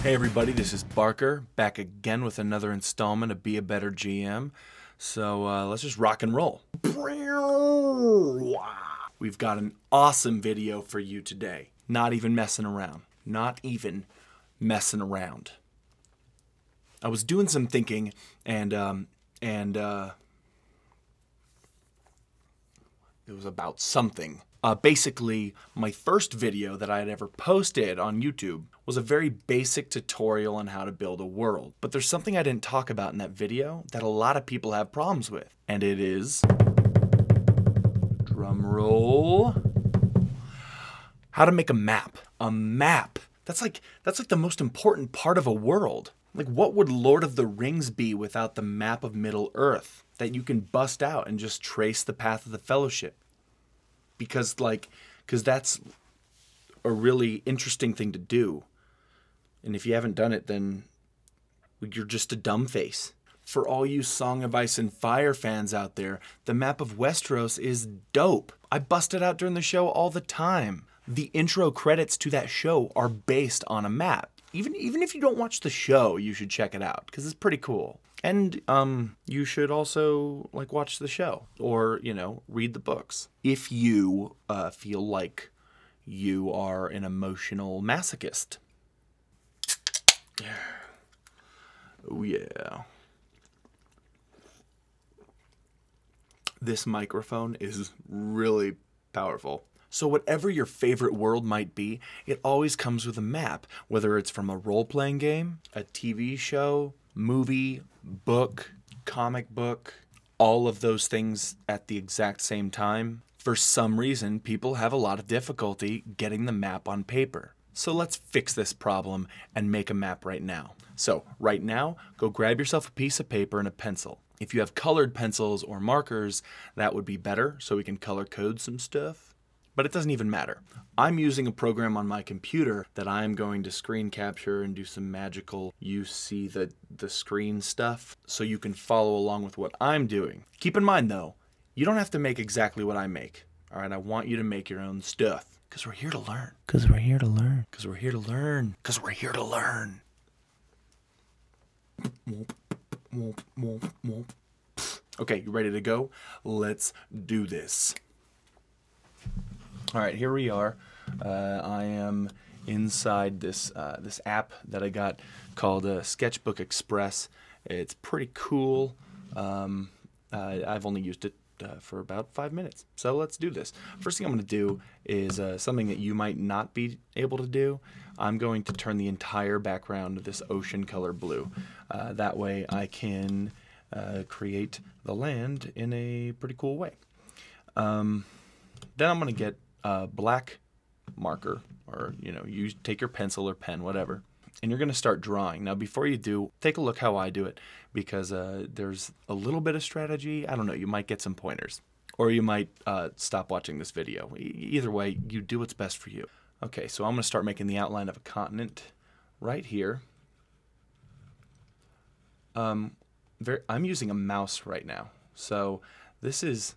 Hey everybody, this is Barker, back again with another installment of Be a Better GM. So let's just rock and roll. We've got an awesome video for you today. Not even messing around. Not even messing around. I was doing some thinking and it was about something. Basically, my first video that I had ever posted on YouTube was a very basic tutorial on how to build a world. But there's something I didn't talk about in that video that a lot of people have problems with. And it is, drum roll, how to make a map. A map. That's like the most important part of a world. Like, what would Lord of the Rings be without the map of Middle Earth that you can bust out and just trace the path of the Fellowship? Because that's a really interesting thing to do. And if you haven't done it, then you're just a dumb face. For all you Song of Ice and Fire fans out there, the map of Westeros is dope. I bust it out during the show all the time. The intro credits to that show are based on a map. Even if you don't watch the show, you should check it out because it's pretty cool. And you should also watch the show or, read the books. If you feel like you are an emotional masochist. Oh yeah. This microphone is really powerful. So whatever your favorite world might be, it always comes with a map, whether it's from a role-playing game, a TV show, movie, book, comic book, all of those things at the exact same time. For some reason, people have a lot of difficulty getting the map on paper. So let's fix this problem and make a map right now. So right now, go grab yourself a piece of paper and a pencil. If you have colored pencils or markers, that would be better so we can color code some stuff. But it doesn't even matter. I'm using a program on my computer that I'm going to screen capture and do some magical you see the screen stuff so you can follow along with what I'm doing. Keep in mind though, you don't have to make exactly what I make. All right, I want you to make your own stuff because we're here to learn. Because we're here to learn. Because we're here to learn. Because we're here to learn. Okay, you ready to go? Let's do this. All right, here we are. I am inside this this app that I got called Sketchbook Express. It's pretty cool. I've only used it for about 5 minutes. So let's do this. First thing I'm going to do is something that you might not be able to do. I'm going to turn the entire background this ocean color blue. That way I can create the land in a pretty cool way. Then I'm going to get a black marker, or you take your pencil or pen, whatever, and you're going to start drawing. Now before you do, take a look how I do it, because there's a little bit of strategy. I don't know, you might get some pointers, or you might stop watching this video. Either way, you do what's best for you. Okay, so I'm going to start making the outline of a continent right here. I'm using a mouse right now, so this is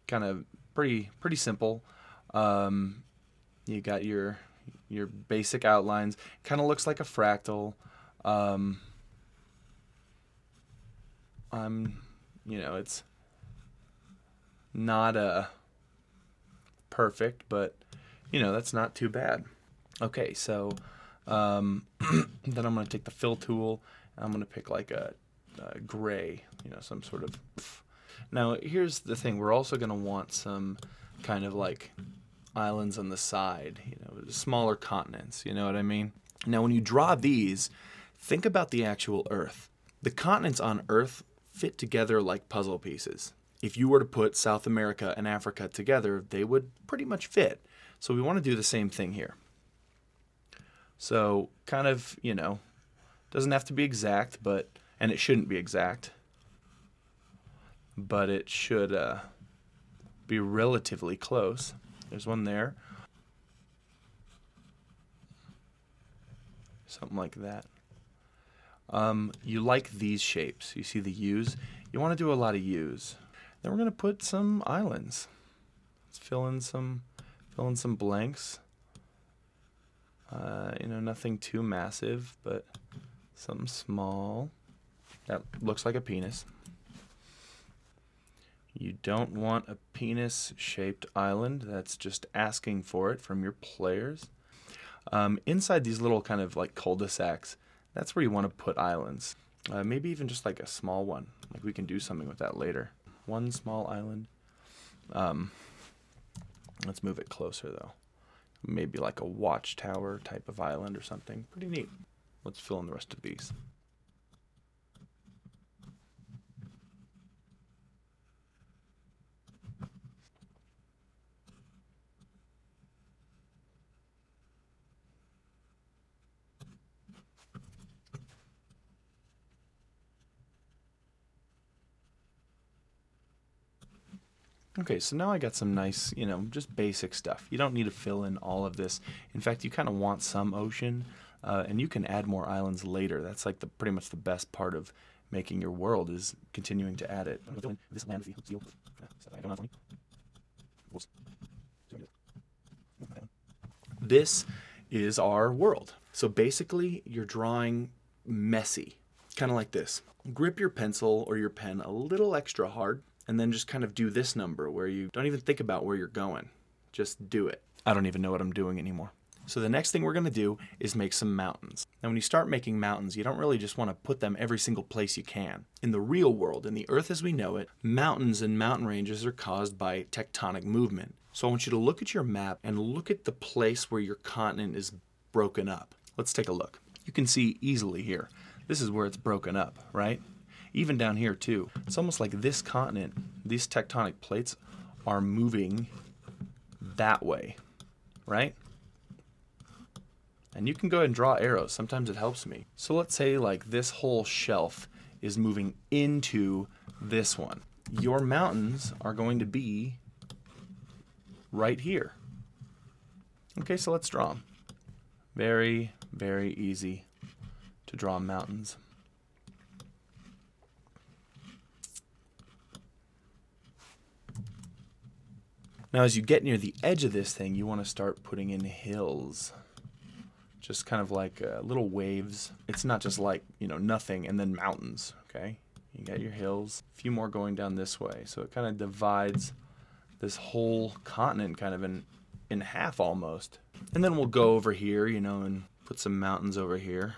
kind of pretty simple. You got your basic outlines. Kind of looks like a fractal. It's not perfect, but that's not too bad. Okay, so then I'm going to take the fill tool and I'm going to pick like a gray, some sort of. Now, here's the thing. We're also going to want some kind of like islands on the side, smaller continents, you know what I mean? Now, when you draw these, think about the actual Earth. The continents on Earth fit together like puzzle pieces. If you were to put South America and Africa together, they would pretty much fit. So we want to do the same thing here. So kind of, doesn't have to be exact, and it shouldn't be exact, but it should be relatively close. There's one there. Something like that. You like these shapes. You see the U's? You want to do a lot of U's. Then we're going to put some islands. fill in some blanks. You know, nothing too massive, but something small. That looks like a penis. You don't want a penis-shaped island. That's just asking for it from your players. Inside these little kind of like cul-de-sacs, that's where you want to put islands. Maybe even just like a small one. Like we can do something with that later. One small island. Let's move it closer though. Maybe like a watchtower type of island or something. Pretty neat. Let's fill in the rest of these. Okay, so now I got some nice, you know, just basic stuff. You don't need to fill in all of this. In fact, you kind of want some ocean, and you can add more islands later. That's like pretty much the best part of making your world is continuing to add it. This land seal. This is our world. So basically, you're drawing messy, kind of like this. Grip your pencil or your pen a little extra hard, and then just kind of do this number where you don't even think about where you're going. Just do it. I don't even know what I'm doing anymore. So the next thing we're going to do is make some mountains. Now when you start making mountains, you don't really just want to put them every single place you can. In the real world, in the Earth as we know it, mountains and mountain ranges are caused by tectonic movement. So I want you to look at your map and look at the place where your continent is broken up. Let's take a look. You can see easily here. This is where it's broken up, right? Even down here too. It's almost like this continent, these tectonic plates are moving that way, right? And you can go ahead and draw arrows. Sometimes it helps me. So let's say like this whole shelf is moving into this one. Your mountains are going to be right here. Okay, so let's draw them. Very, very easy to draw mountains. Now as you get near the edge of this thing, you want to start putting in hills. Just kind of like little waves. It's not just like, you know, nothing and then mountains, okay? You got your hills, a few more going down this way. So it kind of divides this whole continent kind of in half almost. And then we'll go over here, you know, and put some mountains over here.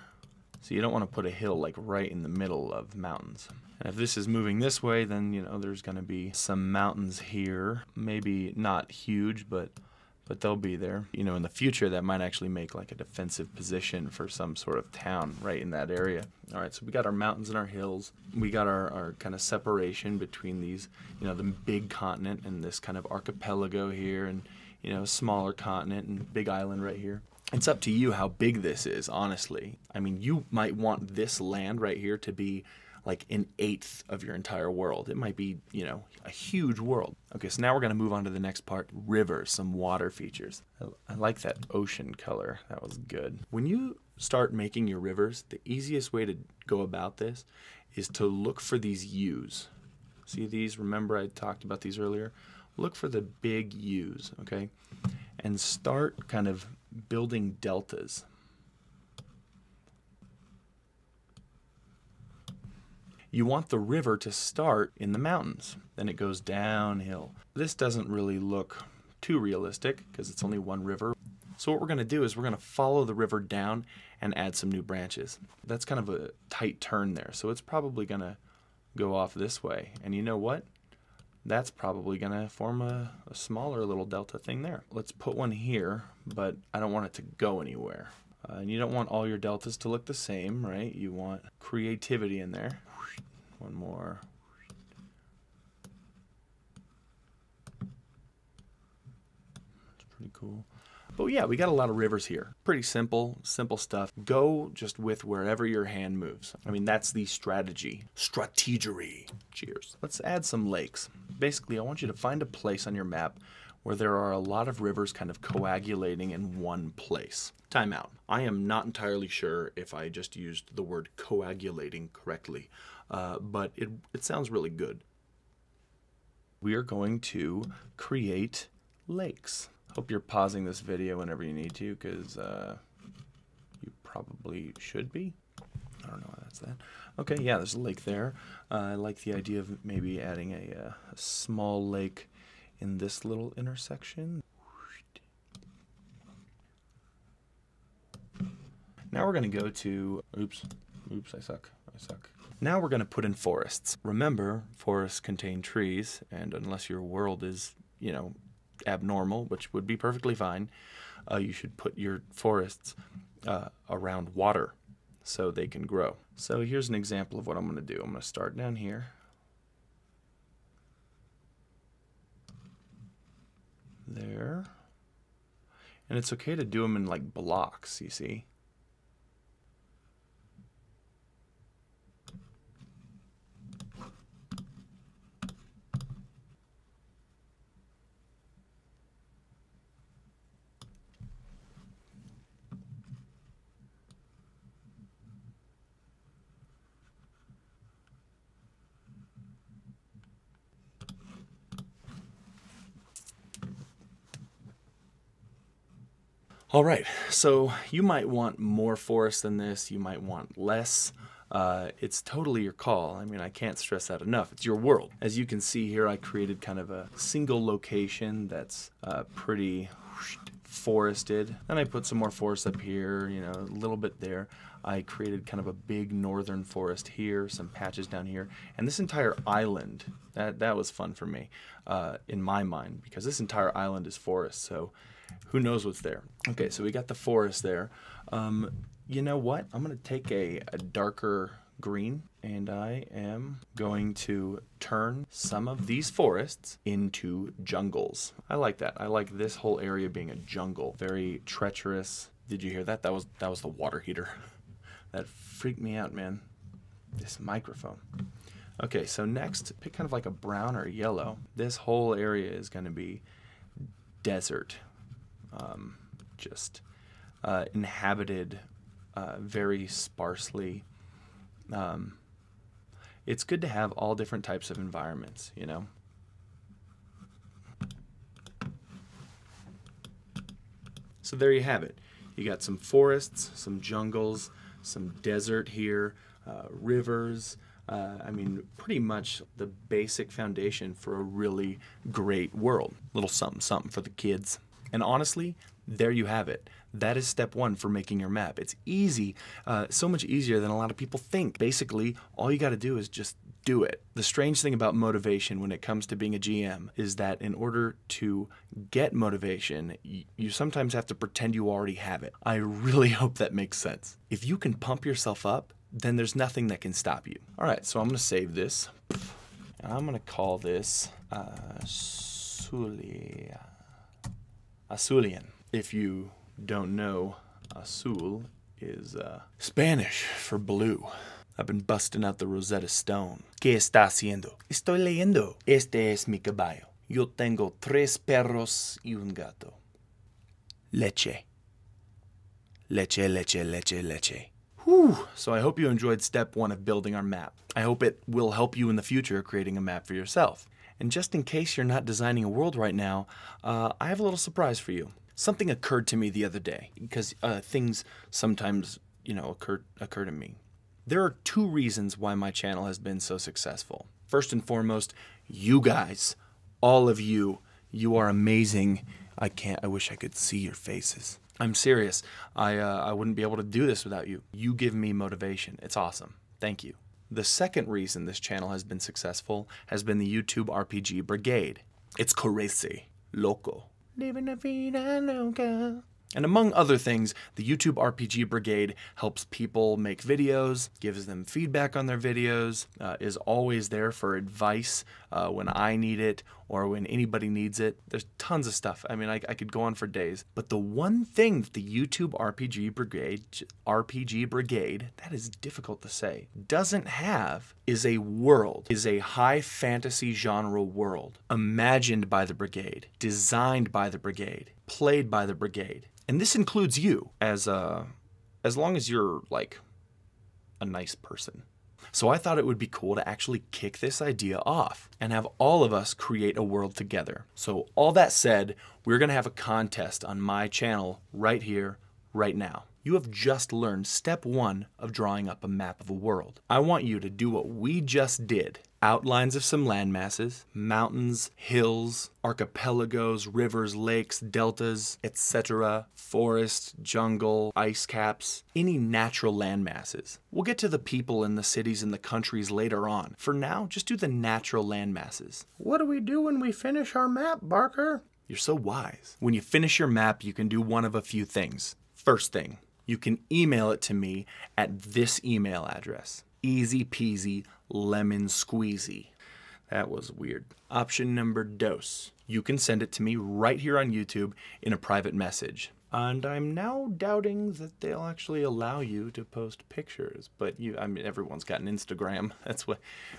So you don't want to put a hill like right in the middle of mountains. And if this is moving this way, then, you know, there's going to be some mountains here. Maybe not huge, but they'll be there. You know, in the future, that might actually make like a defensive position for some sort of town right in that area. All right, so we got our mountains and our hills. We got our kind of separation between these, you know, the big continent and this kind of archipelago here, and, you know, smaller continent and big island right here. It's up to you how big this is, honestly. I mean, you might want this land right here to be like an eighth of your entire world. It might be, you know, a huge world. Okay, so now we're gonna move on to the next part, rivers, some water features. I like that ocean color, that was good. When you start making your rivers, the easiest way to go about this is to look for these U's. See these? Remember I talked about these earlier? Look for the big U's, okay? And start kind of building deltas. You want the river to start in the mountains, then it goes downhill. This doesn't really look too realistic because it's only one river. So what we're going to do is we're going to follow the river down and add some new branches. That's kind of a tight turn there, so it's probably going to go off this way. And you know what? That's probably going to form a smaller little delta thing there. Let's put one here, but I don't want it to go anywhere. And you don't want all your deltas to look the same, right? You want creativity in there. One more. That's pretty cool. But yeah, we got a lot of rivers here. Pretty simple stuff. Go just with wherever your hand moves. I mean, that's the strategy. Strategery. Cheers. Let's add some lakes. Basically, I want you to find a place on your map where there are a lot of rivers kind of coagulating in one place. Time out. I am not entirely sure if I just used the word coagulating correctly, but it sounds really good. We are going to create lakes. Hope you're pausing this video whenever you need to, because you probably should be. I don't know why that's that. Okay, yeah, there's a lake there. I like the idea of maybe adding a small lake in this little intersection. Now we're going to go to, oops, I suck. Now we're going to put in forests. Remember, forests contain trees, and unless your world is, you know, abnormal, which would be perfectly fine, you should put your forests around water so they can grow. So here's an example of what I'm going to do. I'm going to start down here. There. And it's okay to do them in like blocks, you see. All right, so you might want more forest than this, you might want less. It's totally your call. I mean, I can't stress that enough. It's your world. As you can see here, I created kind of a single location that's pretty forested. Then I put some more forest up here, you know, a little bit there. I created kind of a big northern forest here, some patches down here, and this entire island, that was fun for me, in my mind, because this entire island is forest, so who knows what's there. Okay, so we got the forest there. You know what? I'm going to take a darker green, and I am going to turn some of these forests into jungles. I like that. I like this whole area being a jungle. Very treacherous. Did you hear that? That was the water heater. That freaked me out, man. This microphone. Okay, so next, pick kind of like a brown or yellow. This whole area is going to be desert. Just inhabited very sparsely. It's good to have all different types of environments, you know. So there you have it. You got some forests, some jungles, some desert here, rivers. I mean, pretty much the basic foundation for a really great world. Little something, something for the kids. And honestly, there you have it. That is step one for making your map. It's easy, so much easier than a lot of people think. Basically, all you got to do is just do it. The strange thing about motivation when it comes to being a GM is that in order to get motivation, you sometimes have to pretend you already have it. I really hope that makes sense. If you can pump yourself up, then there's nothing that can stop you. All right, so I'm going to save this. And I'm going to call this Azulian. If you don't know, azul is Spanish for blue. I've been busting out the Rosetta Stone. ¿Qué está haciendo? Estoy leyendo. Este es mi caballo. Yo tengo 3 perros y un gato. Leche. Leche, leche, leche, leche. Whew. So I hope you enjoyed step 1 of building our map. I hope it will help you in the future creating a map for yourself. And just in case you're not designing a world right now, I have a little surprise for you. Something occurred to me the other day, because things sometimes, you know, occur to me. There are 2 reasons why my channel has been so successful. First and foremost, you guys, all of you, you are amazing. I wish I could see your faces. I'm serious. I wouldn't be able to do this without you. You give me motivation. It's awesome. Thank you. The second reason this channel has been successful has been the YouTube RPG Brigade. It's crazy, loco. Living a vida loca. And among other things, the YouTube RPG Brigade helps people make videos, gives them feedback on their videos, is always there for advice when I need it or when anybody needs it. There's tons of stuff. I mean, I could go on for days. But the one thing that the YouTube RPG Brigade, that is difficult to say, doesn't have is a world, is a high fantasy genre world imagined by the Brigade, designed by the Brigade, played by the Brigade. And this includes you, as long as you're like a nice person. So I thought it would be cool to actually kick this idea off and have all of us create a world together. So all that said, we're gonna have a contest on my channel right here, right now. You have just learned step 1 of drawing up a map of a world. I want you to do what we just did. Outlines of some land masses, mountains, hills, archipelagos, rivers, lakes, deltas, etc., forest, jungle, ice caps, any natural land masses. We'll get to the people and the cities and the countries later on. For now, just do the natural land masses. What do we do when we finish our map, Barker? You're so wise. When you finish your map, you can do one of a few things. First thing, you can email it to me at this email address. Easy peasy, lemon squeezy. That was weird. Option number dos. You can send it to me right here on YouTube in a private message. And I'm now doubting that they'll actually allow you to post pictures. But I mean, everyone's got an Instagram.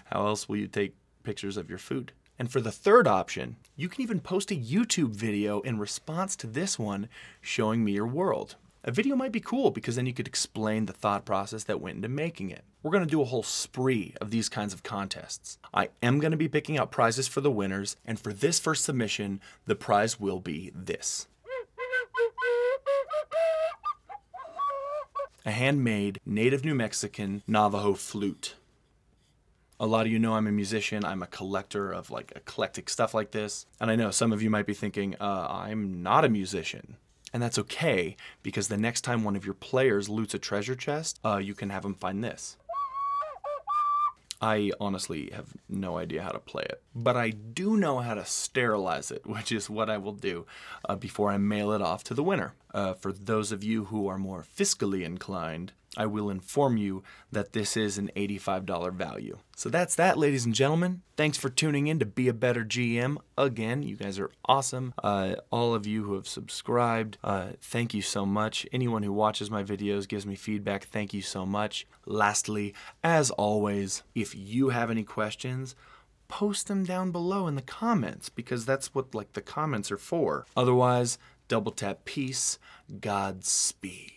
How else will you take pictures of your food? And for the third option, you can even post a YouTube video in response to this one showing me your world. A video might be cool because then you could explain the thought process that went into making it. We're going to do a whole spree of these kinds of contests. I am going to be picking out prizes for the winners, and for this first submission, the prize will be this. A handmade native New Mexican Navajo flute. A lot of you know I'm a musician. I'm a collector of like eclectic stuff like this. And I know some of you might be thinking, I'm not a musician. And that's okay, because the next time one of your players loots a treasure chest, you can have them find this. I honestly have no idea how to play it, but I do know how to sterilize it, which is what I will do before I mail it off to the winner. For those of you who are more fiscally inclined, I will inform you that this is an $85 value. So that's that, ladies and gentlemen. Thanks for tuning in to Be a Better GM. Again, you guys are awesome. All of you who have subscribed, thank you so much. Anyone who watches my videos, gives me feedback, thank you so much. Lastly, as always, if you have any questions, post them down below in the comments, because that's what the comments are for. Otherwise, double tap peace, Godspeed.